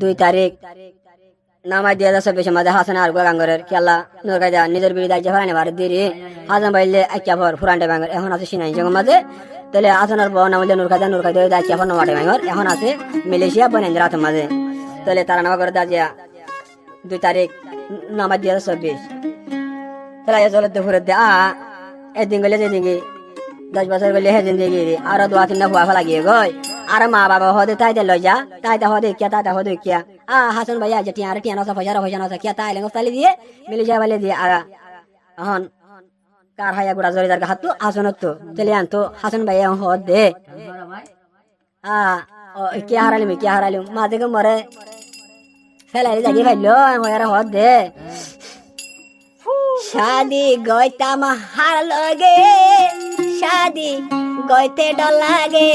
2 তারিখ নামাই 2024 মাঝে হাসান আর গাঙ্গরের খেলা নরকাইদা নিজের বিরুদ্ধে আইজা ফারানি ভারত দিয়ে হাসান বাইলে আইকা ভর ফুরান্ডে বাঙ্গর এখন আছে সিনাই জঙ্গ মাঝে তাহলে আসনের বড় নামলে নরকাইদা আইকা ভর নমাটে বাঙ্গর এখন আছে মালয়েশিয়া বনেন্দ্র হাতের মাঝে তাহলে তারা নামা করে দাজিয়া 2 তারিখ নামাই 2024 তাহলে চলে দুপুরে দে একদিন গেলে যেদিন 10 বছর গেলে হে জিন্দগি আর 2-3 ভুয়া ফেলা গিয়ে গই আর মা বাবা হদে তাইতে লই যা তাইতে হদে কিয়া তাইতে হদে কিয়া হাসান ভাইয়া যে টিয়া নসা পয়সা নসা কিয়া তাইলে গস্তালি দিয়ে মিলি যা বলে দিয়ে এখন কার হাইয়া গুড়া জরিদার হাতু হাসনত তো তেলে আনতো হাসান ভাইয়া হদ দে কিয়া হারালিম মা দেখে মরে ফেলাই জাগি ভাইলো হয়ার হদ দে शादी गईता महार लगे शादी गईते डर लागे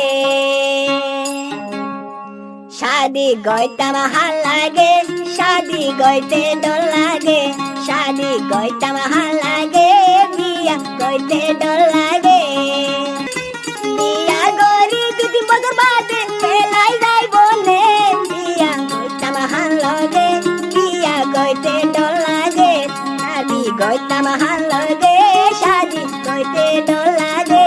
शादी गईता महार लागे शादी गईते डर लागे शादी गईता महार लागे बिया गईते डर लागे बिया गरी दीदी मगर बादे फेलाई जाई बोले बिया गईता महार लगे बिया गईते डर लागे शादी गईता महार लगे शादी गईते डर लागे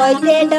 হইতে